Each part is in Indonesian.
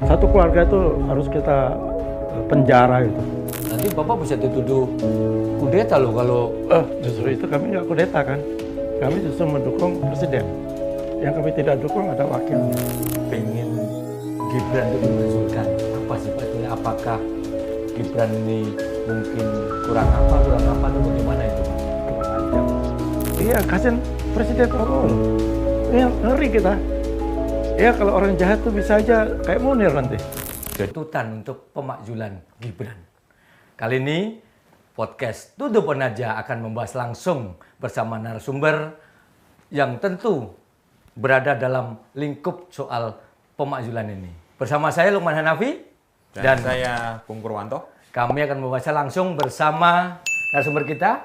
Satu keluarga itu harus kita penjara itu. Nanti Bapak bisa dituduh kudeta loh kalau... Justru itu kami nggak kudeta kan. Kami justru mendukung presiden. Yang kami tidak dukung ada wakilnya. pengen Gibran itu dimajukan. Apa sih Pak? Apakah Gibran ini mungkin kurang apa atau bagaimana itu Pak? Iya, kasihan Presiden Prabowo. Ini ngeri kita. Ya kalau orang jahat tuh bisa aja kayak Munir nanti. Tuntutan untuk pemakzulan Gibran. Kali ini podcast Tutup Penaja akan membahas langsung bersama narasumber yang tentu berada dalam lingkup soal pemakzulan ini. Bersama saya Lukman Hanafi dan saya Bung Purwanto. Kami akan membahasnya langsung bersama narasumber kita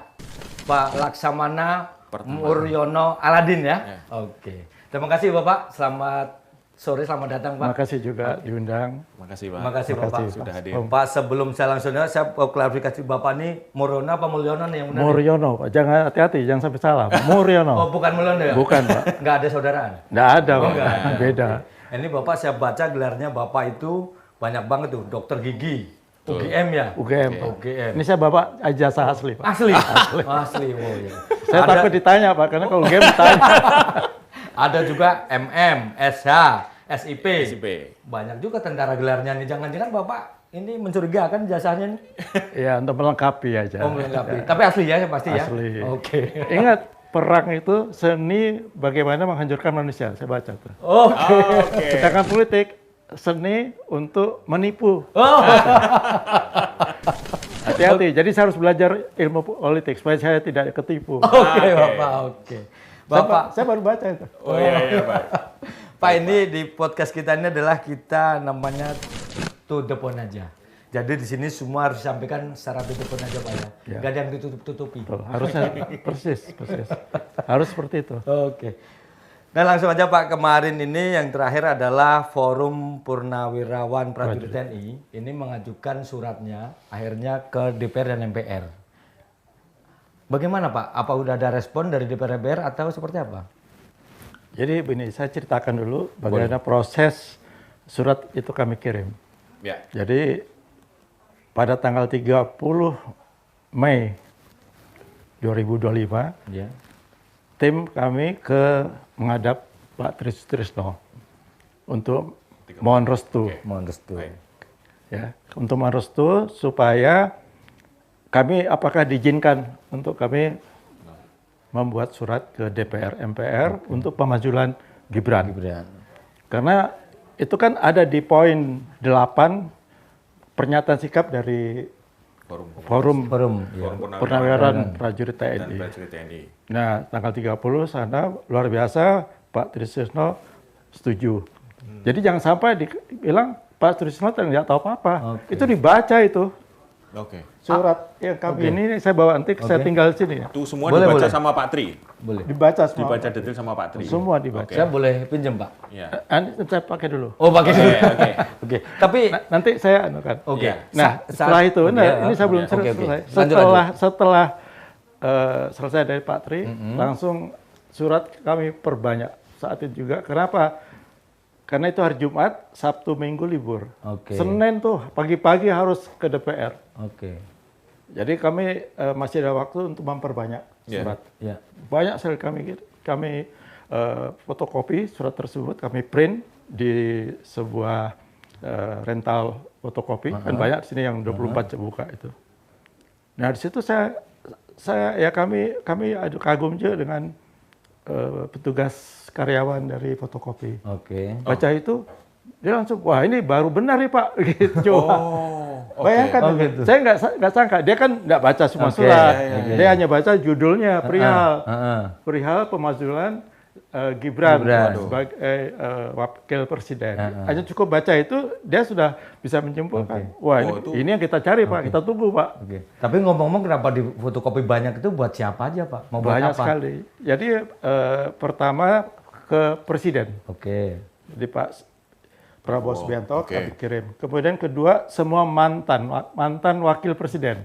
Pak Laksamana Muryono Aladin ya. Oke. Terima kasih Bapak. Selamat sore, selamat datang Pak. Terima kasih juga diundang. Terima kasih Pak. Terima kasih Bapak Sudah hadir. Pak, sebelum saya langsung saya mau klarifikasi Bapak ini Muryono apa Mulyono nih yang benar? Muryono, Pak. Jangan hati-hati, jangan sampai salah. Muryono. Oh, bukan Mulyono ya? Bukan, Pak. Nggak ada saudaraan? Nggak ada, Pak. nggak ada. Beda. Ini Bapak saya baca gelarnya Bapak itu banyak banget tuh, dokter gigi. UGM ya? UGM. UGM. Ini saya Bapak ijazah asli, Pak. Asli? Asli. Oh, iya. Saya takut ditanya, Pak, karena kalau UGM ditanya. Ada juga MM, SH, SIP. SIP. Banyak juga tentara gelarnya nih. Jangan-jangan Bapak ini mencurigakan jasanya nih? Ya, untuk melengkapi aja. Oh, melengkapi. Tapi asli ya pasti ya? Asli. Oke. Ingat, perang itu seni bagaimana menghancurkan manusia. Saya baca tuh. Oke. Sedangkan politik seni untuk menipu. Oh. Hati-hati. Jadi saya harus belajar ilmu politik supaya saya tidak ketipu. Oke, Bapak. Oke. Bapak, Saya baru baca itu. Oh iya Pak. Pak ini di podcast kita ini adalah kita namanya to the point aja. Jadi di sini semua harus disampaikan secara to the point aja Pak ya. Ya. Gak ada yang ditutup-tutupi. Betul. Harusnya persis. Harus seperti itu. Oke. Nah langsung aja Pak, kemarin ini yang terakhir adalah Forum Purnawirawan Prajurit TNI ini mengajukan suratnya akhirnya ke DPR dan MPR. Bagaimana Pak? Apa udah ada respon dari DPR dan MPR atau seperti apa? Jadi begini, saya ceritakan dulu bagaimana proses surat itu kami kirim. Ya. Jadi pada tanggal 30 Mei 2025, Ya. tim kami menghadap Pak Trisno untuk mohon restu. Mohon restu. Baik. Ya, untuk mohon restu supaya kami apakah diizinkan untuk kami membuat surat ke DPR MPR untuk pemajulan Gibran. Karena itu kan ada di poin 8 pernyataan sikap dari Forum Purnawirawan Prajurit dan TNI. Prajurit TNI. Nah, tanggal 30 sana luar biasa Pak Trisno setuju. Jadi jangan sampai dibilang Pak Trisno nggak tahu apa-apa. Oke. Itu dibaca itu. Oke. Surat yang kami ini saya bawa nanti saya tinggal di sini ya. Itu semua Boleh, dibaca boleh. sama Pak Tri. Boleh. Dibaca semua. Dibaca detail sama Pak Tri. Semua dibaca. Oke. Saya boleh pinjam Pak? Ya. Saya pakai dulu. Oh pakai dulu. Oke. Oke. Tapi Nanti saya anukan. oke. Iya. Nah, setelah itu, Oke, nah, ya. ini saya belum Oke, oke. selesai. Lanjut. Setelah selesai dari Pak Tri, langsung surat kami perbanyak saat itu juga. Kenapa? Karena itu hari Jumat, Sabtu, Minggu libur. Oke. Senin tuh pagi-pagi harus ke DPR. Oke. Jadi kami masih ada waktu untuk memperbanyak Iya. surat. Ya. Banyak sekali kami fotokopi surat tersebut, kami print di sebuah rental fotokopi. Kan banyak di sini yang 24 jam buka itu. Nah di situ saya ya kami kagum juga dengan petugas karyawan dari fotokopi. Oke. Baca itu dia langsung wah ini baru benar nih Pak gitu. Oke. Bayangkan, Oh, gitu. saya nggak sangka dia kan nggak baca semua Oke, surat, iya, dia hanya baca judulnya perihal Heeh. pemazulan Gibran Gibran. sebagai wakil presiden. Hanya cukup baca itu dia sudah bisa menyimpulkan, wah ini yang kita cari Pak, kita tunggu Pak. Oke. Tapi ngomong-ngomong kenapa di fotokopi banyak itu buat siapa aja Pak? Mau buat Banyak apa? sekali. Jadi pertama ke presiden, Oke. jadi Pak Prabowo Subianto oke. kami kirim. Kemudian kedua semua mantan wakil presiden.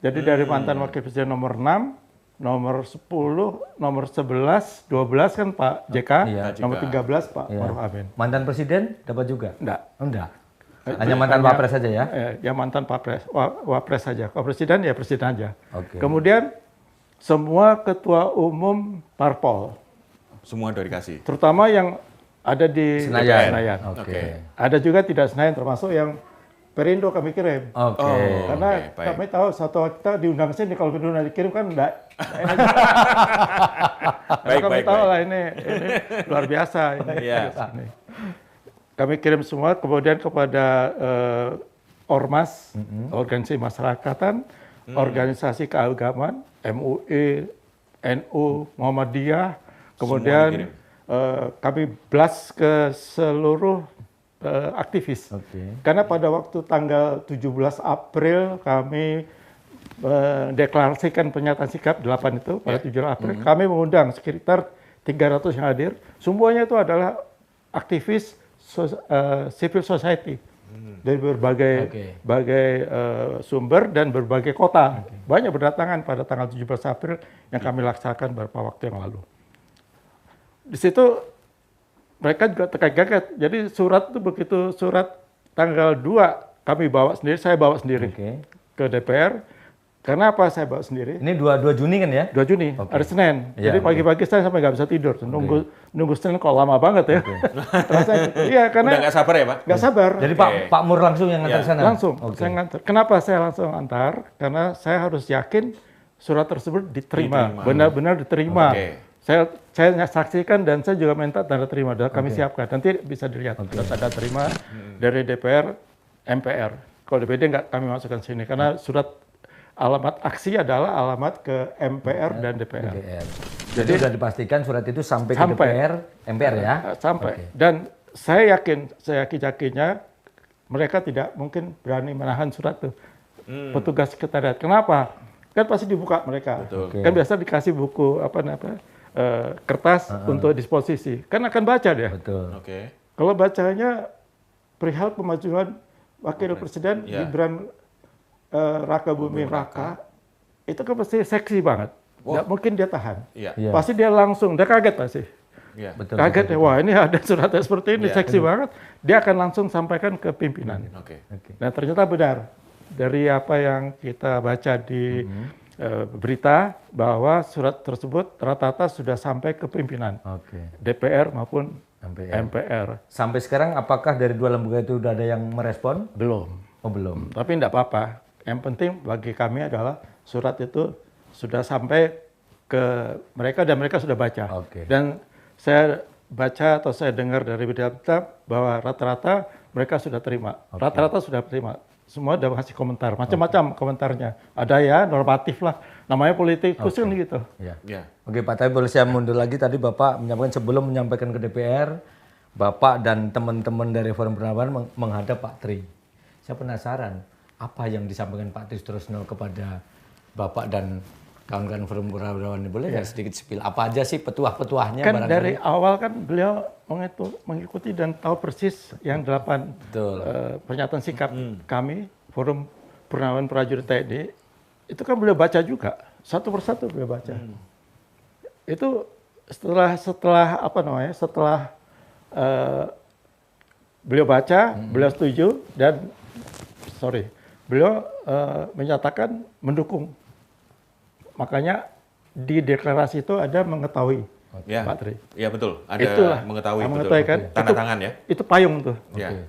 Jadi dari mantan wakil presiden nomor 6, nomor 10, nomor 11, 12 kan Pak JK, Iya. nomor 13 Pak Iya. Maruf Amin. Mantan presiden dapat juga? Enggak. Oh, enggak. Hanya mantan Wapres saja ya? Yang mantan Wapres saja. Kalau presiden ya presiden aja. Oke. Kemudian semua ketua umum parpol, Semua udah dikasih. terutama yang ada di Senayan. Senayan. Oke. Ada juga tidak Senayan, termasuk yang Perindo kami kirim. Oke. Oh. Karena Oke, baik. kami tahu satu kita diundang sini, kalau Perindo dikirim kan enggak enak. Karena kami tahu lah ini luar biasa ini. Iya. Ini. Kami kirim semua, kemudian kepada Ormas, organisasi masyarakatan, organisasi keagamaan, MUI, NU, Muhammadiyah, kemudian kami blast ke seluruh aktivis. Oke. Karena pada waktu tanggal 17 April kami mendeklarasikan pernyataan sikap 8 itu, pada 17 April, kami mengundang sekitar 300 yang hadir. Semuanya itu adalah aktivis civil society dari berbagai sumber dan berbagai kota. Banyak berdatangan pada tanggal 17 April yang kami laksanakan beberapa waktu yang lalu. Di situ mereka juga terkaget-kaget. Jadi surat itu begitu surat tanggal 2 kami bawa sendiri, saya bawa sendiri ke DPR. Karena apa saya bawa sendiri? Ini 2 Juni kan ya? 2 Juni, hari Senin. Iya, Jadi pagi-pagi saya sampai nggak bisa tidur. Nunggu Senin kok lama banget ya. Iya, karena Udah nggak sabar ya Pak? nggak sabar. Jadi Pak Mur langsung yang ngantar sana? Langsung, saya ngantar. Kenapa saya langsung antar? Karena saya harus yakin surat tersebut diterima. Benar-benar diterima. Oke. Saya saksikan dan saya juga minta tanda terima. Dan kami siapkan. Nanti bisa dilihat. Ada tanda terima dari DPR, MPR. Kalau DPD nggak kami masukkan sini. Karena surat alamat aksi adalah alamat ke MPR dan DPR. Jadi sudah dipastikan surat itu sampai ke DPR, MPR ya? Sampai. Dan saya yakin-yakinnya mereka tidak mungkin berani menahan surat itu. Petugas sekretariat. Kenapa? Kan pasti dibuka mereka. Kan biasa dikasih buku kertas untuk disposisi. Kan akan baca dia. Betul. Oke. Kalau bacanya perihal pemajuan Wakil Presiden Gibran Raka Buming Raka, itu kan pasti seksi banget. Nggak mungkin dia tahan. Iya. Pasti dia langsung, dia kaget pasti. Iya. Betul. Kaget ya, wah ini ada suratnya seperti ini, seksi banget. Dia akan langsung sampaikan ke pimpinan. Oke. Nah ternyata benar, dari apa yang kita baca di berita, bahwa surat tersebut rata-rata sudah sampai ke pimpinan. DPR maupun MPR. Sampai sekarang apakah dari 2 lembaga itu sudah ada yang merespon? Belum. Oh belum. Tapi enggak apa-apa. Yang penting bagi kami adalah surat itu sudah sampai ke mereka dan mereka sudah baca. Dan saya baca atau saya dengar dari berita bahwa rata-rata mereka sudah terima. Rata-rata sudah terima. Semua udah kasih komentar, macam-macam komentarnya. Ada ya normatif lah, namanya politikus kan gitu. Iya. Oke Pak, tapi boleh saya mundur lagi, tadi Bapak menyampaikan sebelum menyampaikan ke DPR, Bapak dan teman-teman dari Forum Pernapasan menghadap Pak Tri. Saya penasaran, apa yang disampaikan Pak Tri Sutresno kepada Bapak dan kawan-kawan Forum Pernapasan ini? Boleh nggak sedikit spill? Apa aja sih petuah-petuahnya? Kan dari awal kan beliau mengikuti dan tahu persis yang 8 pernyataan sikap kami, Forum Purnawan Prajurit TNI, itu kan beliau baca juga, satu persatu beliau baca. Itu setelah beliau baca, beliau setuju dan beliau menyatakan mendukung. Makanya di deklarasi itu ada mengetahui. Pak Tri. Iya betul. Ada Itulah, mengetahui kan? Tanda tangan ya. Itu payung tuh. Iya.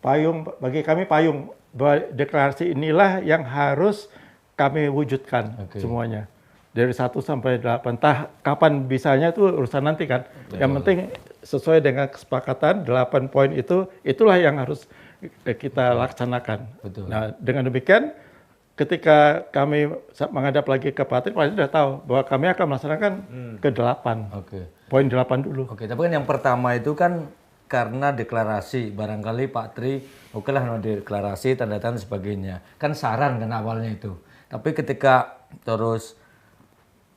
Payung bagi kami payung. Bahwa deklarasi inilah yang harus kami wujudkan semuanya. Dari 1 sampai 8. Entah kapan bisanya itu urusan nanti kan. Yang penting sesuai dengan kesepakatan 8 poin itu, itulah yang harus kita laksanakan. Nah, dengan demikian ketika kami menghadap lagi ke Pak Tri, Pak Tri sudah tahu bahwa kami akan melaksanakan ke 8. Poin 8 dulu. Tapi kan yang pertama itu kan karena deklarasi, barangkali Pak Tri, lah deklarasi, tanda tangan sebagainya. Kan saran kan awalnya itu. Tapi ketika terus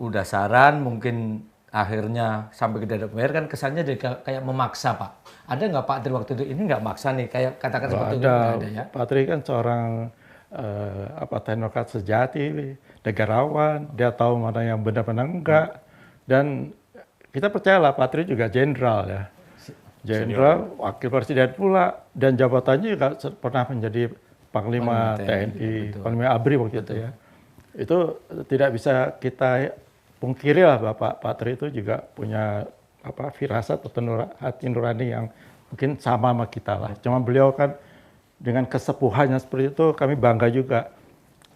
udah saran, mungkin akhirnya sampai ke DPR kan kesannya kayak memaksa Pak. Ada nggak Pak Tri waktu itu? Ini nggak maksa nih, kayak katakan seperti itu. Ada ya? Pak Tri kan seorang teknokrat sejati, negarawan, dia tahu mana yang benar-benar enggak, dan kita percayalah Pak Tri juga jenderal ya. jenderal, wakil presiden pula, dan jabatannya juga pernah menjadi Panglima TNI, Panglima ABRI waktu itu ya. Itu tidak bisa kita pungkiri lah Pak Tri itu juga punya firasat atau hati nurani yang mungkin sama kita lah. Cuma beliau kan dengan kesepuhannya seperti itu kami bangga juga.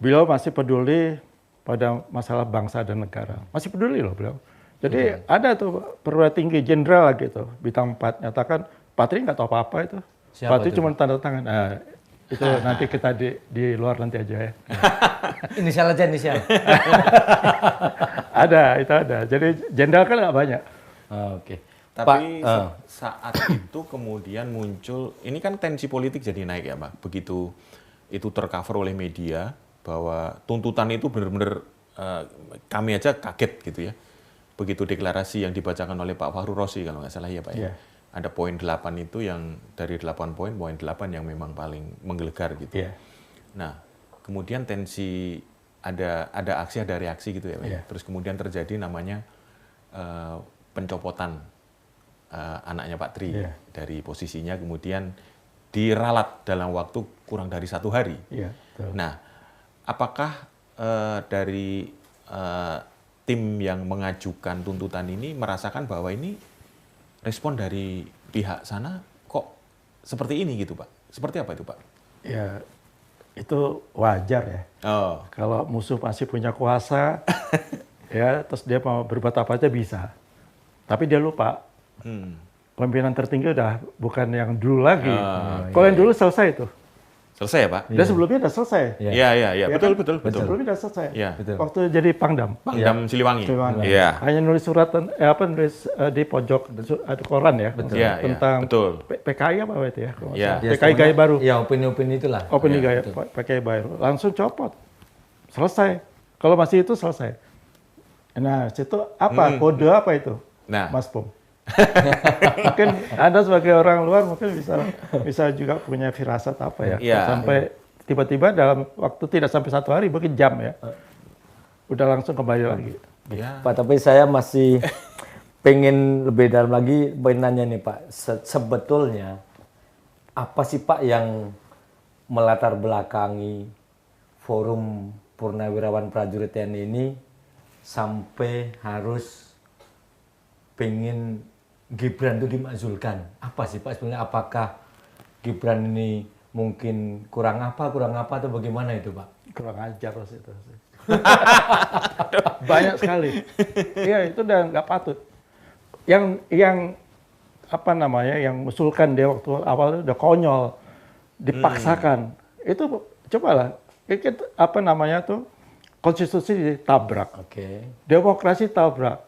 Beliau masih peduli pada masalah bangsa dan negara. Masih peduli loh beliau. Jadi ada tuh perwira tinggi jenderal gitu, bintang 4 nyatakan Pak Tri nggak tahu apa-apa itu. Pak Tri cuma tanda tangan. Nah, itu nanti kita di luar nanti aja ya. Inisial aja, inisial. Itu ada. Jadi jenderal kan nggak banyak. Oke. Tapi saat itu kemudian muncul, ini kan tensi politik jadi naik ya Pak. Begitu itu tercover oleh media bahwa tuntutan itu benar-benar kami aja kaget gitu ya. Begitu deklarasi yang dibacakan oleh Pak Fahru Rosi kalau nggak salah ya Pak ya. Ada poin 8 itu yang dari 8 poin 8 yang memang paling menggelegar gitu. Nah, kemudian tensi ada aksi, ada reaksi gitu ya Pak. Terus kemudian terjadi namanya pencopotan anaknya Pak Tri dari posisinya, kemudian diralat dalam waktu kurang dari 1 hari. Nah, apakah dari tim yang mengajukan tuntutan ini merasakan bahwa ini respon dari pihak sana kok seperti ini gitu Pak? Seperti apa itu Pak? Ya, itu wajar ya. Kalau musuh masih punya kuasa, ya terus dia mau berbuat apa aja bisa. Tapi dia lupa, pimpinan tertinggi udah bukan yang dulu lagi. Kalau yang dulu selesai itu. Selesai ya Pak? Dan sebelumnya udah selesai. Iya, betul. Sebelumnya udah selesai. Betul. Waktu jadi Pangdam. Siliwangi. Iya. Hanya nulis surat, nulis di pojok ada koran ya. Tentang PKI apa itu ya? PKI gaya baru. Ya, opini-opini itulah. Opini gaya PKI baru. Langsung copot. Selesai. Kalau masih itu selesai. Nah, situ apa? Kode apa itu? Mas Pum. Mungkin Anda sebagai orang luar mungkin bisa juga punya firasat apa ya, sampai tiba-tiba dalam waktu tidak sampai 1 hari, mungkin jam ya, udah langsung kembali lagi. Pak, tapi saya masih pengen lebih dalam lagi, pengen nanya nih Pak, sebetulnya apa sih Pak yang melatar belakangi Forum Purnawirawan Prajurit TNI ini sampai harus pengen Gibran itu dimakzulkan? Apa sih Pak sebenarnya? Apakah Gibran ini mungkin kurang apa atau bagaimana itu Pak? Kurang ajar itu. Banyak sekali. Iya, itu udah nggak patut. Yang apa namanya, yang usulkan dia waktu awal itu udah konyol, dipaksakan. Itu cobalah, apa namanya tuh, konstitusi ditabrak, demokrasi tabrak,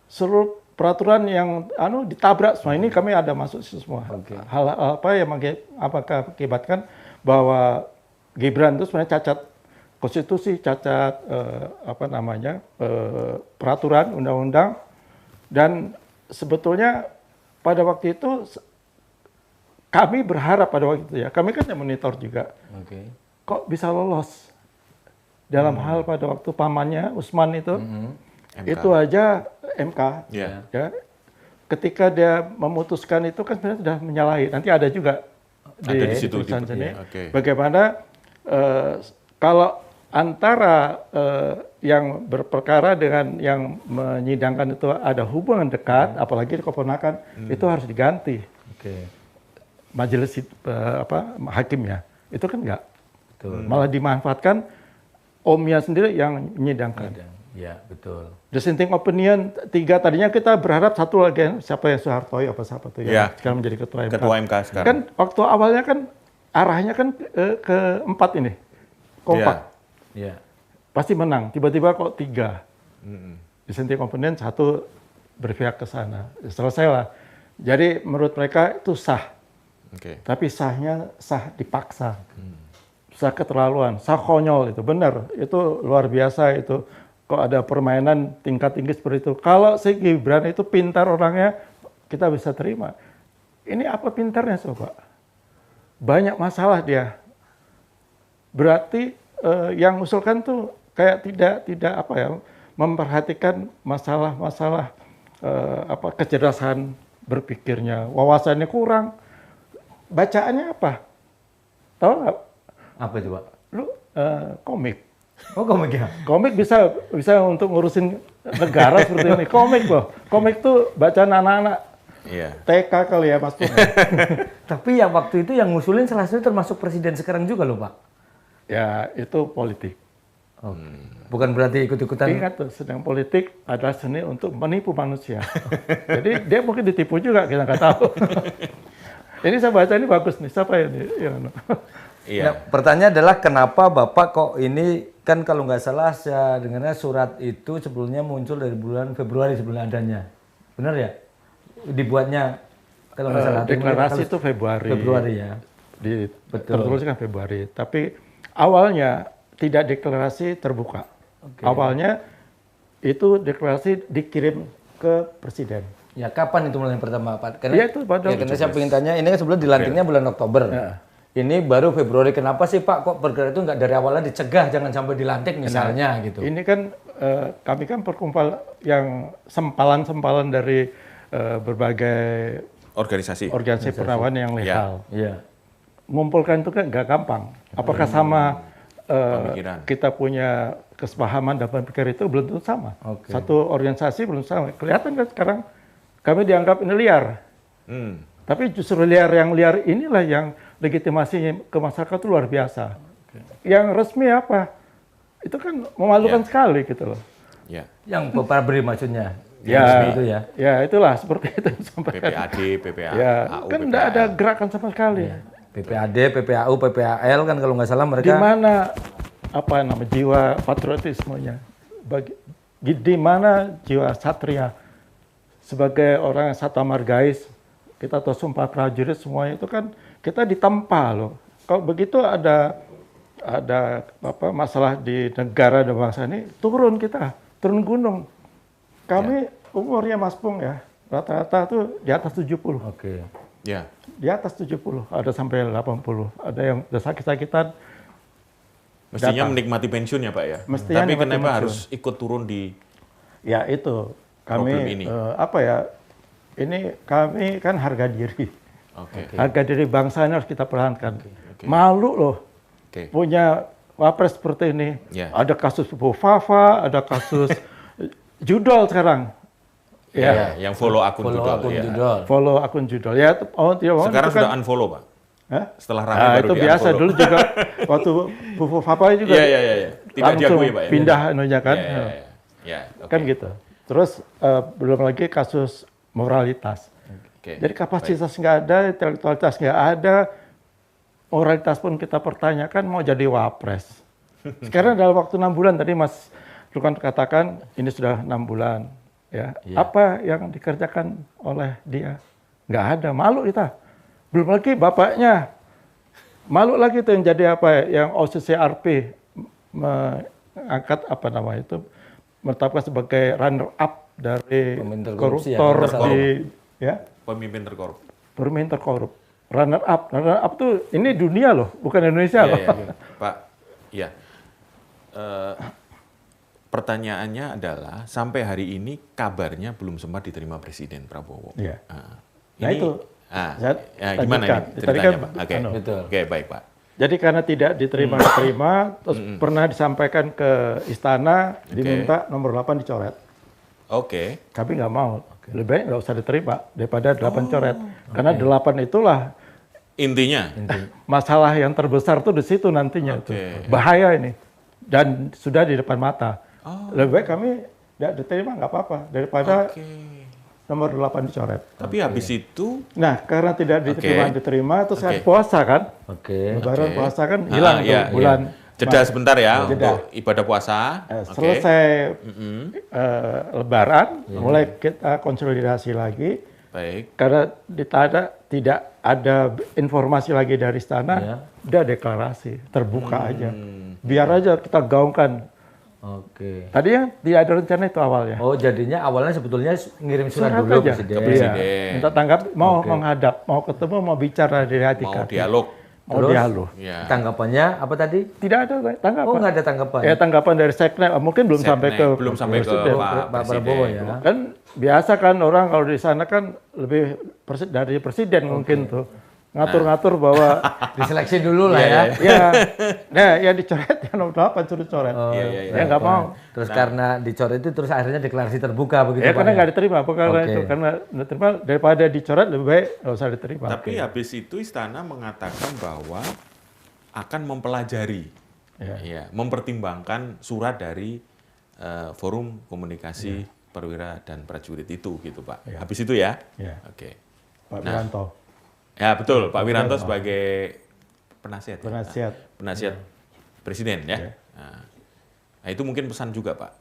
seluruh peraturan yang ditabrak semua. Ini kami ada masuk semua. Hal apa yang apakah mengakibatkan bahwa Gibran itu sebenarnya cacat konstitusi, cacat peraturan undang-undang, dan sebetulnya pada waktu itu kami berharap pada waktu itu ya, kami kan yang monitor juga. Kok bisa lolos dalam hal pada waktu pamannya Usman itu. Itu aja MK, ya. Ketika dia memutuskan itu kan sebenarnya sudah menyalahi. Nanti ada juga di situ tulisan sini. Bagaimana kalau antara yang berperkara dengan yang menyidangkan itu ada hubungan dekat, apalagi keponakan, itu harus diganti. Majelis hakimnya itu kan enggak, malah dimanfaatkan omnya sendiri yang menyidangkan. Ya, betul. Dissenting opinion 3, tadinya kita berharap 1 lagi, siapa yang Soehartoyo apa siapa tuh yang sekarang menjadi ketua MK. Ketua MK sekarang. Kan waktu awalnya kan arahnya kan ke 4 ini, kompak. Pasti menang, tiba-tiba kok 3. Dissenting opinion 1 berpihak ke sana. Selesai lah. Jadi menurut mereka itu sah. Tapi sahnya sah dipaksa. Sah keterlaluan, sah konyol itu, benar. Itu luar biasa itu. Kok ada permainan tingkat tinggi seperti itu. Kalau si Gibran itu pintar orangnya, kita bisa terima. Ini apa pintarnya coba? Banyak masalah dia. Berarti yang usulkan tuh kayak tidak apa ya, memperhatikan masalah-masalah kecerdasan berpikirnya, wawasannya kurang. Bacaannya apa? Tahu nggak? Apa itu, Pak? Lu komik. Oh, komik ya? Komik bisa untuk ngurusin negara seperti ini. Komik loh. Komik tuh bacaan anak-anak Iya. TK kali ya Mas Pung. Tapi yang waktu itu yang ngusulin salah satu termasuk presiden sekarang juga loh, Pak. Ya itu politik. Bukan berarti ikut-ikutan. Ingat tuh, sedang politik adalah seni untuk menipu manusia. Jadi dia mungkin ditipu juga, kita nggak tahu. Ini saya baca ini bagus nih. Siapa ini? Iya. Nah, pertanyaan adalah kenapa Bapak kok ini, kan kalau nggak salah saya dengarnya surat itu sebelumnya muncul dari bulan Februari sebelum adanya. Benar ya? Dibuatnya kalau nggak salah. Deklarasi itu Februari. Februari ya. Tertuliskan Februari. Tapi awalnya tidak deklarasi terbuka. Awalnya itu deklarasi dikirim ke presiden. Ya kapan itu mulai pertama Pak? Iya itu pada. Ya, karena saya ingin tanya, ini kan sebelum dilantiknya bulan Oktober. Ya. Ini baru Februari. Kenapa sih Pak kok bergerak itu nggak dari awalnya dicegah jangan sampai dilantik misalnya gitu? Ini kan kami kan perkumpul yang sempalan-sempalan dari berbagai Organisasi. pernawan yang legal. Iya. Mengumpulkan itu kan nggak gampang. Apakah sama Pemikiran. kita punya kesepahaman dan pemikiran itu belum tentu sama. Oke. Satu organisasi belum sama. Kelihatan kan sekarang kami dianggap ini liar. Tapi justru liar inilah yang legitimasinya ke masyarakat itu luar biasa. Yang resmi apa? Itu kan memalukan sekali gitu loh. Ya. Yang Bapak beri maksudnya. Ya, Itu ya. ya itulah seperti itu sampai PPAD, PPA, ya, AU, kan tidak ada gerakan sama sekali. PPAD, PPAU, PPAL kan kalau nggak salah Di mereka. mana apa nama jiwa patriotismenya? Di mana jiwa satria? Sebagai orang yang Sata Margais, kita tahu Sumpah Prajurit semuanya itu kan kita ditempa loh. Kalau begitu ada apa masalah di negara dan bangsa ini, turun gunung. Kami umurnya Mas Pung ya, rata-rata tuh di atas 70. Oke. Ya. Di atas 70, ada sampai 80. Ada yang udah sakit-sakitan. Mestinya menikmati pensiun ya Pak ya. Mestinya Tapi menikmati kenapa pensiun. harus ikut turun di Ya itu, kami problem ini? apa ya, ini kami kan harga diri. Oke. Harga diri bangsa ini harus kita pertahankan. Malu loh Oke. punya wapres seperti ini. Ya. Ada kasus Bu Fafa, ada kasus judol sekarang. Ya, yang follow akun Follow judul akun ya. judul. Follow akun judol. Ya, tidak mau Sekarang itu kan, sudah unfollow Pak. Hah? Setelah rame Nah, baru itu biasa di-unfollow. dulu juga waktu Bu Fafa juga Iya. Tidak langsung diakui Pak ya. pindah anunya kan. Iya. Ya, oke. Kan gitu. Terus belum lagi kasus moralitas. Oke. Jadi kapasitas nggak ada, intelektualitas nggak ada, moralitas pun kita pertanyakan mau jadi wapres. Sekarang dalam waktu 6 bulan tadi Mas Lukan katakan ini sudah 6 bulan. Ya. Apa yang dikerjakan oleh dia? Nggak ada, malu kita. Belum lagi bapaknya, malu lagi tuh yang jadi apa ya, yang OCCRP mengangkat apa nama itu, menetapkan sebagai runner up dari Pemimpin korupsi ya, koruptor koruptor. di ya. Pemimpin terkorup. Pemimpin terkorup. Runner up tuh ini dunia loh, bukan Indonesia loh. Iya. Pak, iya. Pertanyaannya adalah sampai hari ini kabarnya belum sempat diterima Presiden Prabowo. Iya. Nah, itu gimana lanjutkan. ini Tadi ceritanya kan, Pak? Oke, Betul. Oke, baik Pak. Jadi karena tidak diterima, terus pernah disampaikan ke istana, diminta nomor 8 dicoret. Oke. Kami nggak mau. Lebih baik nggak usah diterima daripada 8 coret. Karena 8 itulah Intinya. masalah yang terbesar tuh di situ nantinya. Oke. Tuh. Bahaya ini. Dan sudah di depan mata. Lebih baik kami tidak diterima nggak apa-apa daripada Oke. nomor 8 dicoret. Tapi habis itu Nah, karena tidak diterima, terus kan puasa kan. Oke. Lebaran puasa kan hilang tuh iya, bulan. jeda sebentar ya Jeda. untuk ibadah puasa. Oke. Selesai Lebaran, mulai kita konsolidasi lagi. Baik. Karena tidak ada informasi lagi dari istana, udah deklarasi, terbuka aja. Biar aja kita gaungkan. Oke. Tadi yang tidak ada rencana itu awalnya. Oh, jadinya awalnya sebetulnya ngirim surat Surat dulu aja. Presiden. Ke Presiden. Iya. Minta tanggap, mau menghadap, mau ketemu, mau bicara dari hati ke Mau hati. dialog. mau Terus? dihalu. Ya. Tanggapannya apa tadi? Tidak ada tanggapan. Oh, nggak ada tanggapan. Ya tanggapan dari Seknek mungkin belum sampai ke belum sampai ke Presiden. Pak Prabowo ya. Kan biasa kan orang kalau di sana kan lebih dari presiden mungkin tuh ngatur-ngatur bahwa Diseleksi dulu lah ya. ya, nah ya dicoret ya nomor 8 suruh coret. Iya. Ya nggak mau. Terus karena dicoret itu terus akhirnya deklarasi terbuka begitu Ya Pak. karena nggak diterima, karena Oke. itu karena nggak diterima daripada dicoret lebih baik nggak usah diterima. Tapi habis itu istana mengatakan bahwa akan mempelajari, ya, mempertimbangkan surat dari Forum Komunikasi Perwira dan Prajurit itu, gitu Pak. Habis itu ya? Ya. Oke. Pak Wiranto. Ya betul, Pak Wiranto sebagai penasihat. Penasihat. Penasihat Presiden ya. Nah, itu mungkin pesan juga Pak.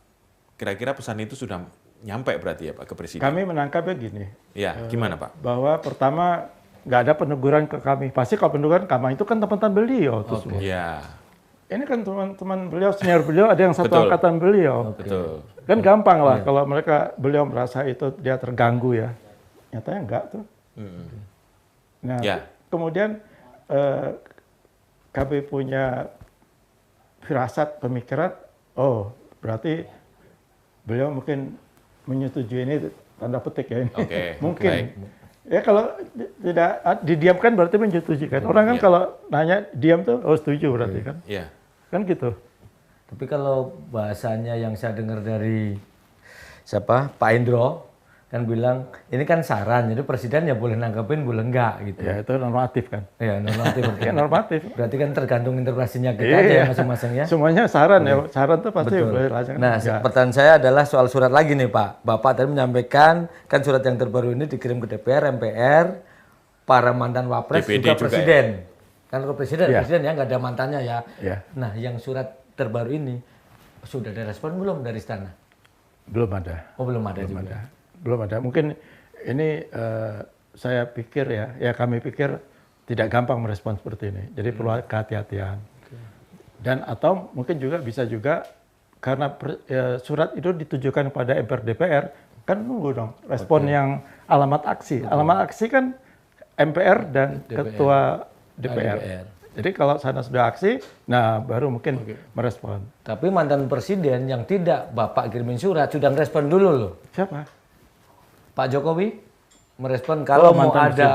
Kira-kira pesan itu sudah nyampe berarti ya Pak ke Presiden? Kami menangkapnya gini, Ya, gimana Pak? bahwa pertama nggak ada peneguran ke kami. Pasti kalau peneguran kami itu kan teman-teman beliau tuh semua. Ya, Ini kan teman-teman beliau, senior beliau ada yang satu Betul. angkatan beliau. betul. Kan gampang lah kalau beliau merasa itu dia terganggu ya. Nyatanya enggak tuh. Nah, Ya. kemudian kami punya firasat pemikiran, oh berarti beliau mungkin menyetujui ini tanda petik ya ini. Oke, mungkin. baik. Ya kalau tidak didiamkan berarti menyetujui kan. Orang kan kalau nanya diam tuh oh setuju berarti kan. Ya. Kan gitu. Tapi kalau bahasanya yang saya dengar dari siapa Pak Indro kan bilang ini kan saran, jadi presiden ya boleh nanggepin boleh enggak gitu. Ya itu normatif kan. Ya normatif. Ya normatif. Berarti kan tergantung interpretasinya kita aja ya masing-masing ya. Semuanya saran ya. Saran tuh pasti Betul. boleh laksanakan. Nah, Ya. pertanyaan saya adalah soal surat lagi nih Pak. Bapak tadi menyampaikan kan surat yang terbaru ini dikirim ke DPR, MPR, para mantan wapres DPD juga juga presiden. Kan kalau presiden, Ya. presiden ya nggak ada mantannya ya. Ya. Nah, yang surat terbaru ini sudah ada respon belum dari istana? Belum ada. Oh belum ada juga. Belum ada. Mungkin ini saya pikir ya kami pikir tidak gampang merespon seperti ini. Jadi perlu kehati-hatian. Dan atau mungkin juga bisa juga karena surat itu ditujukan pada MPR DPR, kan nunggu dong respon yang alamat aksi. Alamat aksi kan MPR dan Ketua DPR. Jadi kalau sana sudah aksi, nah baru mungkin merespon. Tapi mantan presiden yang tidak Bapak kirimin surat sudah merespon dulu loh. Siapa? Pak Jokowi merespon kalau mau mantan ada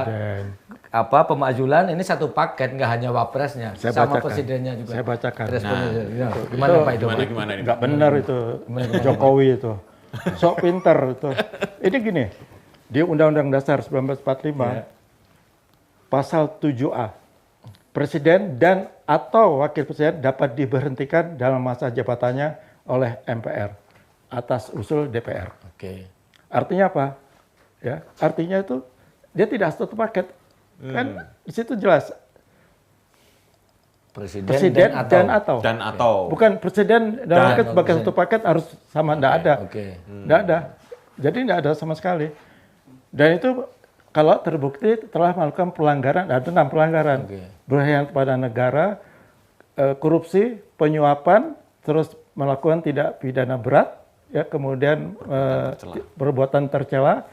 presiden. pemakzulan ini satu paket nggak hanya wapresnya Saya sama bacakan. presidennya juga. Saya bacakan. Responnya Nah, ya. Gimana Pak itu? Gimana ini? Nggak benar itu Jokowi itu. Sok pinter itu. Ini gini, di Undang-Undang Dasar 1945, pasal 7A, Presiden dan atau Wakil Presiden dapat diberhentikan dalam masa jabatannya oleh MPR atas usul DPR. Oke. Artinya apa? Ya, artinya itu dia tidak satu paket. Kan di situ jelas presiden dan atau. Dan atau. Bukan presiden dan wakil sebagai satu paket harus sama, enggak ada. Oke. Enggak ada. Jadi enggak ada sama sekali. Dan itu kalau terbukti telah melakukan pelanggaran, ada 6 pelanggaran. Oke. Berkhianat kepada negara, korupsi, penyuapan, terus melakukan tidak pidana berat, ya kemudian perbuatan tercela.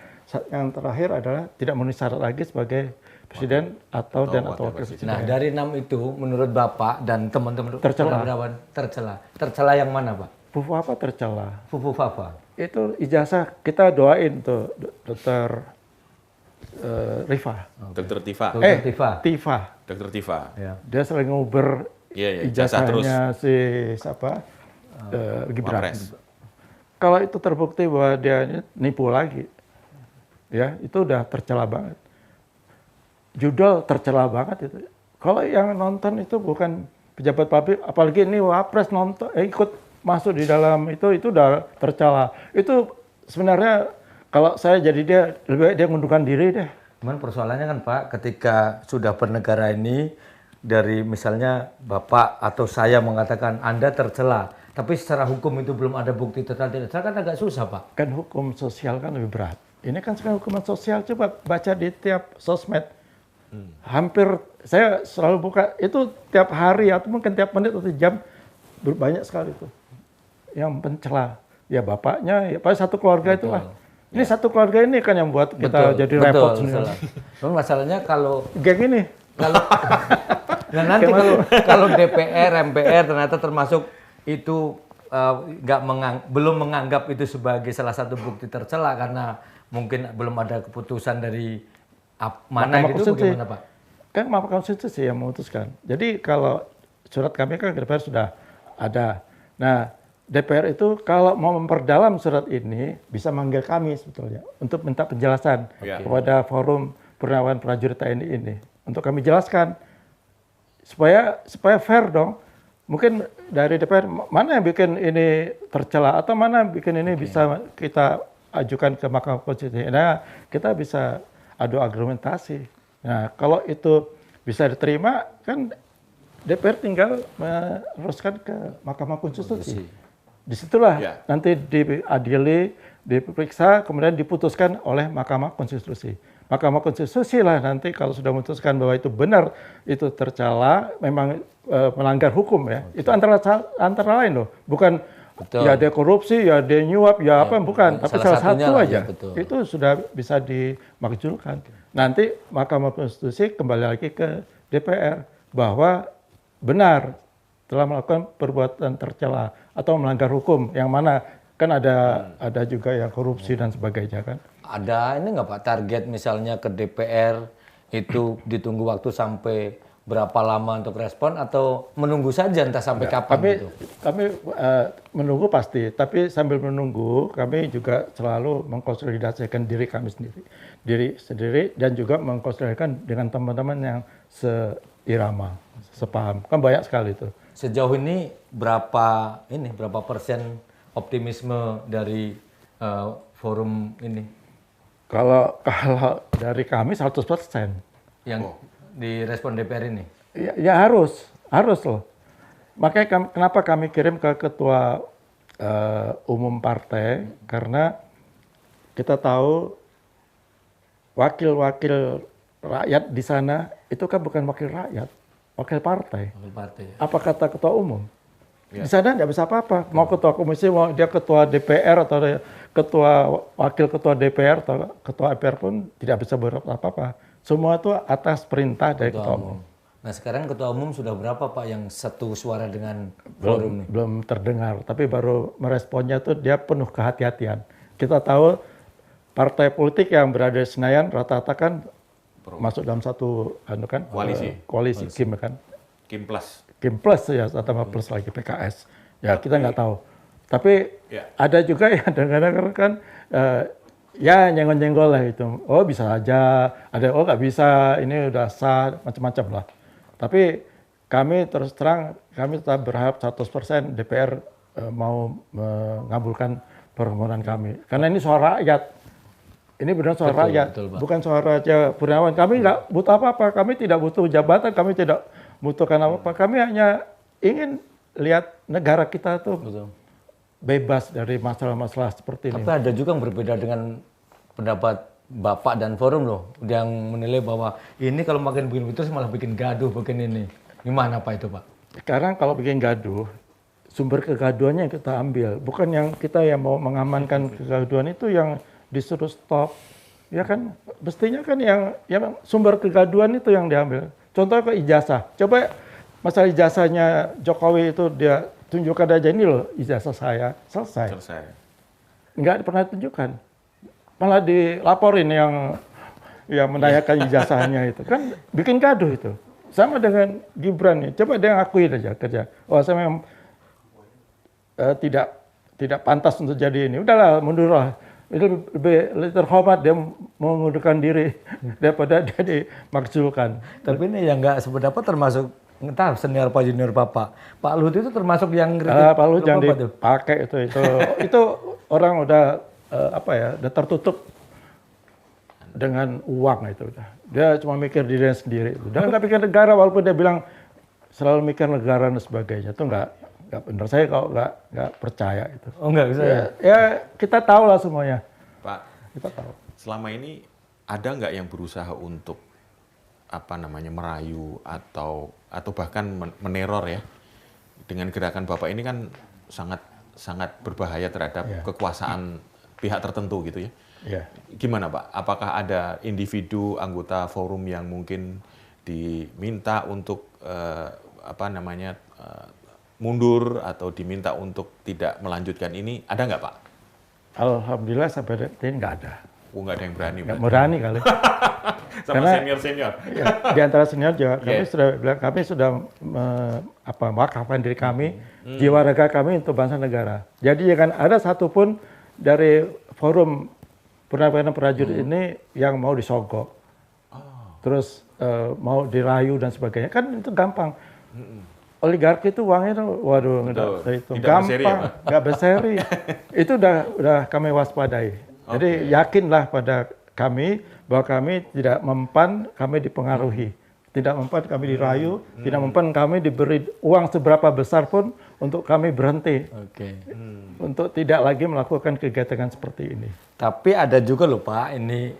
Yang terakhir adalah tidak memenuhi syarat lagi sebagai presiden atau wakil presiden. Nah, dari 6 itu menurut Bapak dan teman-teman Tercela. purnawirawan tercela. Tercela yang mana, Pak? Pufu apa tercela? Fufu Fafa. Itu ijazah kita doain tuh Dokter Rifa. Dr. Tifa. Dr. Tifa. Tifa. Dr. Tifa. Ya. Dia sering nguber Iya, ijazah terus. ijazahnya si siapa? Gibran. Wapres. Kalau itu terbukti bahwa dia nipu lagi, ya itu udah tercela banget. Judul tercela banget itu. Kalau yang nonton itu bukan pejabat publik, apalagi ini wapres nonton, ikut masuk di dalam itu udah tercela. Itu sebenarnya kalau saya jadi dia lebih baik dia mengundurkan diri deh. Cuman persoalannya kan Pak, ketika sudah bernegara ini dari misalnya Bapak atau saya mengatakan Anda tercela, tapi secara hukum itu belum ada bukti tercela tidak tercela kan agak susah Pak. Kan hukum sosial kan lebih berat. Ini kan sekarang hukuman sosial, coba baca di tiap sosmed. Hampir saya selalu buka itu tiap hari atau mungkin tiap menit atau jam banyak sekali itu yang mencela. Ya bapaknya, ya pada satu keluarga itulah. Ini satu keluarga ini kan yang buat kita jadi repot sendiri. Cuman masalahnya kalau Geng ini. kalau Nah nanti kalau DPR, MPR ternyata termasuk itu belum menganggap itu sebagai salah satu bukti tercela karena mungkin belum ada keputusan dari mana Mahkamah gitu, Konstitusi. bagaimana Pak? Kan Mahkamah Konstitusi yang memutuskan. Jadi kalau surat kami kan ke DPR sudah ada. Nah, DPR itu kalau mau memperdalam surat ini bisa manggil kami sebetulnya untuk minta penjelasan kepada Forum Purnawirawan Prajurit TNI ini untuk kami jelaskan supaya fair dong. Mungkin dari DPR mana yang bikin ini tercela atau mana yang bikin ini bisa kita ajukan ke Mahkamah Konstitusi. Nah, kita bisa adu argumentasi. Nah, kalau itu bisa diterima kan DPR tinggal meneruskan ke Mahkamah Konstitusi. Disitulah nanti diadili, diperiksa, kemudian diputuskan oleh Mahkamah Konstitusi. Mahkamah Konstitusi lah nanti kalau sudah memutuskan bahwa itu benar, itu tercela, memang melanggar hukum ya. Itu antara lain loh, bukan ya ada korupsi, ya ada nyuap, ya apa, bukan. Tapi salah satu aja, itu sudah bisa dimakzulkan. Nanti Mahkamah Konstitusi kembali lagi ke DPR bahwa benar telah melakukan perbuatan tercela atau melanggar hukum, yang mana kan ada juga yang korupsi dan sebagainya kan. Ada ini nggak Pak target misalnya ke DPR itu ditunggu waktu sampai berapa lama untuk respon atau menunggu saja entah sampai kapan gitu? Kami menunggu pasti, tapi sambil menunggu kami juga selalu mengkonsolidasikan diri kami sendiri dan juga mengkonsolidasikan dengan teman-teman yang seirama, sepaham. Kan banyak sekali itu. Sejauh ini berapa persen optimisme dari forum ini? Kalau dari kami 100%. Yang direspon DPR ini? Ya harus loh. Makanya kenapa kami kirim ke ketua umum partai, karena kita tahu wakil-wakil rakyat di sana itu kan bukan wakil rakyat, wakil partai. Apa kata ketua umum? Di sana nggak bisa apa-apa. Mau ketua komisi, mau dia ketua DPR atau wakil ketua DPR atau ketua MPR pun tidak bisa berbuat apa-apa. Semua itu atas perintah dari ketua umum. Nah sekarang ketua umum sudah berapa Pak yang satu suara dengan forum ini? Belum terdengar, tapi baru meresponnya tuh dia penuh kehati-hatian. Kita tahu partai politik yang berada di Senayan rata-rata kan masuk dalam satu koalisi Kim kan. Kim plus ya, tambah plus lagi PKS. Ya kita nggak tahu. Tapi ada juga yang kadang-kadang kan ya nyenggol-nyenggol lah itu. Oh bisa aja, ada nggak bisa, ini udah sah, macam-macam lah. Tapi kami terus terang, kami tetap berharap 100% DPR mau mengabulkan permohonan kami. Karena ini suara rakyat. Ini benar suara rakyat, bukan suara Raja Purnawirawan. Kami nggak butuh apa-apa, kami tidak butuh jabatan, kami tidak butuhkan apa-apa. Kami hanya ingin lihat negara kita tuh bebas dari masalah-masalah seperti ini. Tapi ada juga yang berbeda dengan pendapat Bapak dan forum loh, yang menilai bahwa ini kalau makin begini terus malah bikin gaduh, bikin ini. Gimana Pak itu Pak? Sekarang kalau bikin gaduh, sumber kegaduhannya yang kita ambil, bukan yang kita yang mau mengamankan kegaduhan itu yang disuruh stop. Ya kan, mestinya kan yang sumber kegaduhan itu yang diambil. Contoh ke ijazah. Coba masalah ijazahnya Jokowi itu dia tunjukkan aja, ini loh ijazah saya, selesai. Nggak pernah tunjukkan. Malah dilaporin yang menanyakan ijazahnya itu. Kan bikin gaduh itu. Sama dengan Gibran nih. Coba dia ngakuin aja kerja. Oh saya memang tidak pantas untuk jadi ini. Udahlah, mundurlah. Itu lebih terhormat dia mengundurkan diri daripada dia dimakzulkan. Tapi ini yang nggak seberapa termasuk entah senior Pak junior Bapak. Pak Luhut itu termasuk yang kritik. Pak Luhut jangan dipakai itu orang udah udah tertutup dengan uang itu udah. Dia cuma mikir dirinya sendiri. Dia nggak pikir negara, walaupun dia bilang selalu mikir negara dan sebagainya. Itu nggak benar. Saya kalau nggak percaya itu. Oh nggak bisa ya kita tahu lah semuanya. Pak, kita tahu. Selama ini ada nggak yang berusaha untuk merayu atau bahkan meneror ya, dengan gerakan Bapak ini kan sangat berbahaya terhadap kekuasaan pihak tertentu gitu ya. Gimana Pak? Apakah ada individu anggota forum yang mungkin diminta untuk mundur atau diminta untuk tidak melanjutkan ini, ada nggak Pak? Alhamdulillah sampai detik ini nggak ada. Nggak ada yang berani. Nggak berani kali. Sama Karena senior-senior. Ya, di antara senior juga kami Yeah. sudah bilang kami sudah mewakafkan diri kami, jiwa raga kami untuk bangsa negara. Jadi jangan ada satupun dari forum purnawiran prajurit ini yang mau disogok, terus mau dirayu dan sebagainya. Kan itu gampang. Oligarki itu uangnya tuh, waduh, itu Tidak berseri ya, gampang, Pak? nggak berseri. Itu udah kami waspadai. Jadi yakinlah pada kami bahwa kami tidak mempan, kami dipengaruhi. Tidak mempan kami dirayu, tidak mempan kami diberi uang seberapa besar pun untuk kami berhenti. Oke. Untuk tidak lagi melakukan kegiatan seperti ini. Tapi ada juga loh Pak, ini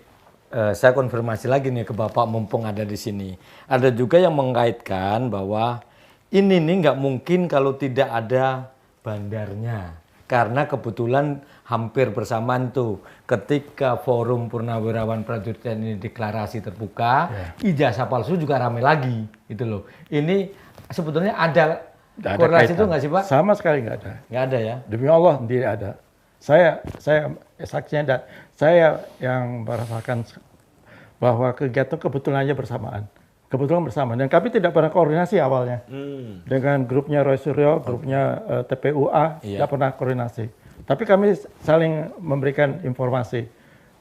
saya konfirmasi lagi nih ke Bapak mumpung ada di sini. Ada juga yang mengaitkan bahwa ini nih nggak mungkin kalau tidak ada bandarnya. Karena kebetulan hampir bersamaan tuh ketika forum Purnawirawan Prajurit TNI ini deklarasi terbuka, ijazah palsu juga ramai lagi gitu loh. Ini sebetulnya ada korelasi itu nggak sih Pak? Sama sekali nggak ada. Nggak ada ya? Demi Allah tidak ada. Saya saksinya dan saya yang merasakan bahwa kegiatan kebetulan aja bersamaan. Kebetulan bersamaan. Dan kami tidak pernah koordinasi awalnya. Dengan grupnya Roy Suryo, grupnya TPUA, tidak pernah koordinasi. Tapi kami saling memberikan informasi.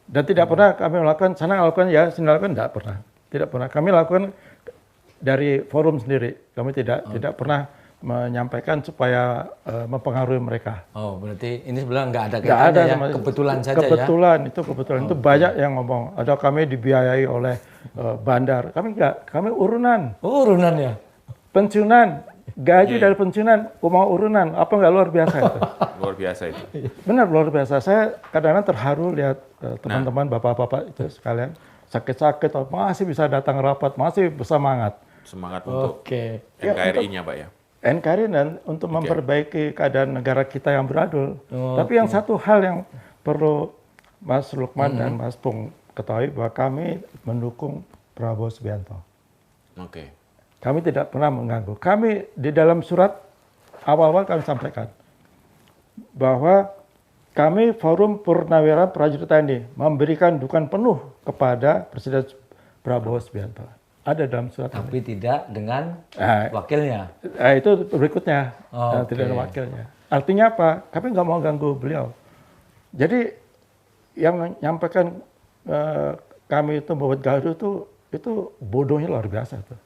Dan tidak pernah kami melakukan, sana lakukan ya, sini lakukan, tidak pernah. Tidak pernah. Kami lakukan dari forum sendiri. Kami tidak pernah menyampaikan supaya mempengaruhi mereka. Oh, berarti ini sebenarnya nggak ada Nggak kaitannya ada ya? sama Kebetulan saja kebetulan, ya? itu kebetulan. Itu banyak yang ngomong. Ada kami dibiayai oleh bandar. Kami enggak, kami urunan. Oh, urunan ya? Pensiunan, gaji dari pensiunan, mau urunan. Apa nggak luar biasa itu? Luar biasa itu. Benar, luar biasa. Saya kadang-kadang terharu lihat teman-teman, bapak-bapak itu sekalian sakit-sakit, masih bisa datang rapat, masih bersemangat. Semangat untuk Oke. NKRI-nya Pak ya. NKRI dan untuk memperbaiki keadaan negara kita yang beradil. Tapi yang satu hal yang perlu Mas Lukman dan Mas Pung ketahui bahwa kami mendukung Prabowo Subianto. Oke. Kami tidak pernah mengganggu. Kami di dalam surat awal-awal kami sampaikan bahwa kami Forum Purnawirawan Prajurit TNI memberikan dukungan penuh kepada Presiden Prabowo Subianto. Ada dalam surat Tapi tidak dengan Nah, wakilnya. itu berikutnya, Oke. tidak ada wakilnya. Artinya apa? Kami nggak mau ganggu beliau. Jadi yang menyampaikan kami itu membuat gaduh itu bodohnya luar biasa tuh.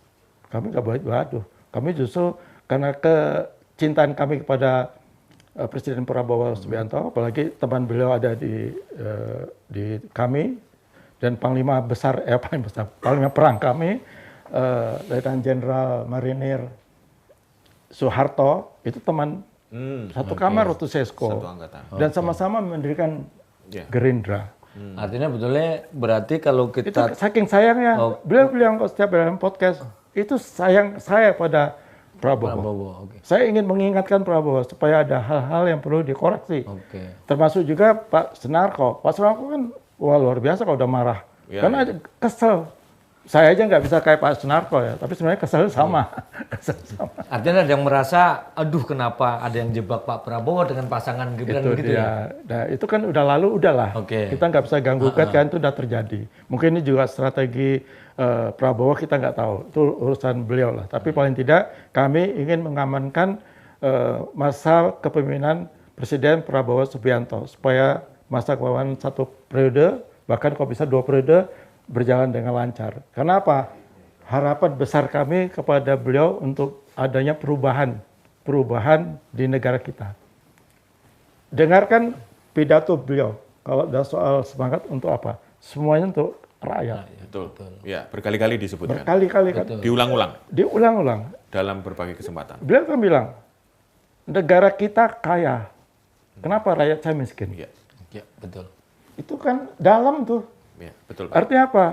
Kami nggak buat gaduh. Kami justru karena kecintaan kami kepada Presiden Prabowo Subianto, apalagi teman beliau ada di kami. Dan Panglima Perang kami, Letnan Jenderal Marinir Soeharto, itu teman satu kamar waktu Sesko. Satu angkatan. Dan sama-sama mendirikan Gerindra. Artinya betulnya berarti kalau Itu kita... saking sayangnya, beliau bilang setiap dalam podcast, itu sayang saya pada Prabowo. Prabowo, oke. Saya ingin mengingatkan Prabowo supaya ada hal-hal yang perlu dikoreksi. Oke. Termasuk juga Pak Sunarko. Pak Sunarko kan wah luar biasa kalau udah marah. Ya, Karena kesel. Saya aja nggak bisa kayak Pak Sunarko ya, tapi sebenarnya kesel sama. Kesel sama. Artinya ada yang merasa, aduh kenapa ada yang jebak Pak Prabowo dengan pasangan Gibran Itu gitu ya? dia. Nah, itu kan udah lalu, udahlah. Oke. Kita nggak bisa ganggu kan itu udah terjadi. Mungkin ini juga strategi Prabowo, kita nggak tahu. Itu urusan beliau lah. Tapi paling tidak kami ingin mengamankan masa kepemimpinan Presiden Prabowo Subianto supaya masa kepemimpinan 1 periode, bahkan kalau bisa 2 periode, berjalan dengan lancar. Karena apa? Harapan besar kami kepada beliau untuk adanya perubahan di negara kita. Dengarkan pidato beliau. Kalau ada soal semangat untuk apa? Semuanya untuk rakyat. Betul. Ya, berkali-kali disebutkan. Berkali-kali kan. Diulang-ulang Diulang-ulang. dalam berbagai kesempatan. Beliau kan bilang, negara kita kaya. Kenapa rakyat saya miskin? Iya. Ya, betul. Itu kan dalam tuh. Ya, betul. Pak. Artinya apa?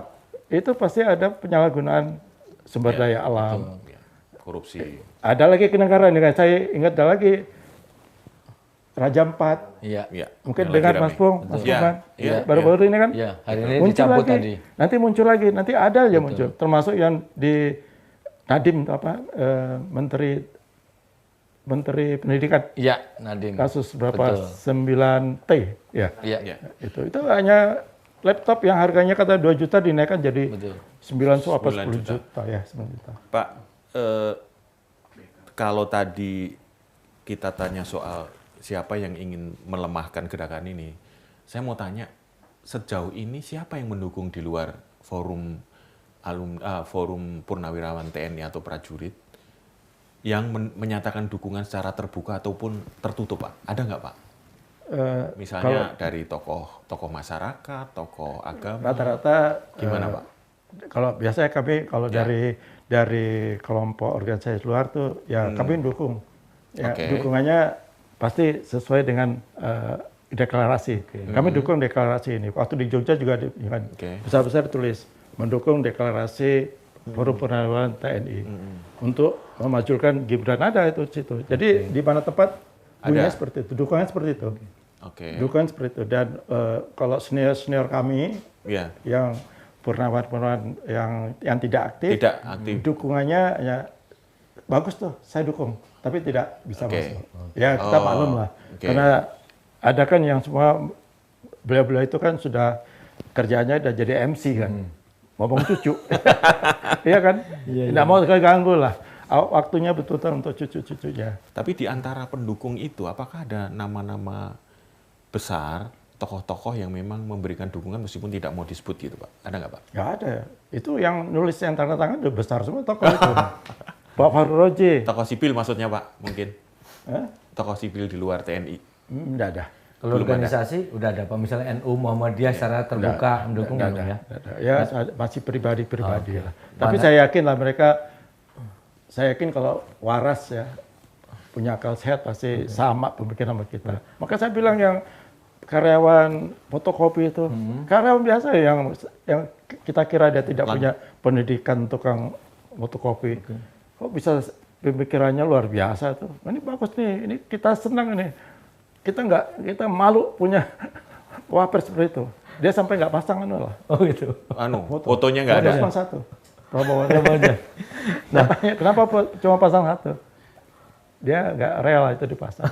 Itu pasti ada penyalahgunaan sumber daya alam. Ya, korupsi. Ada lagi kenegaraan, saya ingat ada lagi Raja Ampat. Iya. Ya, Mungkin yang dengar lagi Mas rame. Pung, Mas Iya, Pung kan? iya, Baru-baru ini kan? Iya, hari ini Muncul dicabut lagi, tadi. nanti muncul lagi, nanti ada aja muncul. Termasuk yang di Nadiem Menteri Pendidikan, Iya, Nadiem. kasus berapa? Betul. 9T, ya. Iya. Ya. Itu hanya laptop yang harganya kata 2 juta dinaikkan jadi Betul. 9 apa 9 10 juta. juta ya, 9 juta. Pak, kalau tadi kita tanya soal siapa yang ingin melemahkan gerakan ini, saya mau tanya sejauh ini siapa yang mendukung di luar forum forum Purnawirawan TNI atau prajurit yang menyatakan dukungan secara terbuka ataupun tertutup, Pak? Ada nggak, Pak? Misalnya dari tokoh masyarakat, tokoh agama. Rata-rata Gimana, Pak? Kalau biasanya kami kalau dari kelompok organisasi luar tuh ya kami dukung. Ya, Oke. dukungannya pasti sesuai dengan deklarasi. Kami dukung deklarasi ini. Waktu di Jogja juga besar-besar ditulis mendukung deklarasi Forum Purnawirawan TNI untuk memajukan Gibran, ada itu situ. Jadi di mana tempat bunyinya seperti itu, dukungan seperti itu. Oke. Dukungan seperti itu. Dan kalau senior kami Ya. yang purnawan yang tidak aktif, dukungannya ya bagus tuh, saya dukung, tapi tidak bisa masuk. Ya kita maklum lah, karena ada kan yang semua beliau-beliau itu kan sudah kerjanya udah jadi MC kan, ngomong cucu, iya kan, tidak mau keganggu lah. Waktunya betul-betul untuk cucu-cucunya. Tapi di antara pendukung itu, apakah ada nama-nama besar, tokoh-tokoh yang memang memberikan dukungan meskipun tidak mau disebut gitu, Pak? Ada nggak, Pak? Nggak ada. Itu yang nulis yang tanda tangan udah besar semua tokoh itu. Pak Fahru Roji. Tokoh sipil maksudnya, Pak, mungkin? Hah? Tokoh sipil di luar TNI? Nggak ada. Kalau organisasi udah ada, Pak. Misalnya NU Muhammadiyah secara terbuka mendukung Nggak belum ya? ada. Ya masih pribadi-pribadi lah. Tapi saya yakin lah mereka, saya yakin kalau waras ya, punya akal sehat pasti sama pemikiran sama kita. Maka saya bilang yang karyawan fotokopi itu, karyawan biasa yang kita kira dia tidak punya pendidikan tukang fotokopi. Kok bisa pemikirannya luar biasa tuh. Ini bagus nih, ini kita senang ini. Kita malu punya wapres seperti itu. Dia sampai nggak pasang lah. Oh gitu. Fotonya nggak ada. Cuma satu. Prabowo aja. Nah, kenapa cuma pasang satu? Dia nggak rela itu dipasang.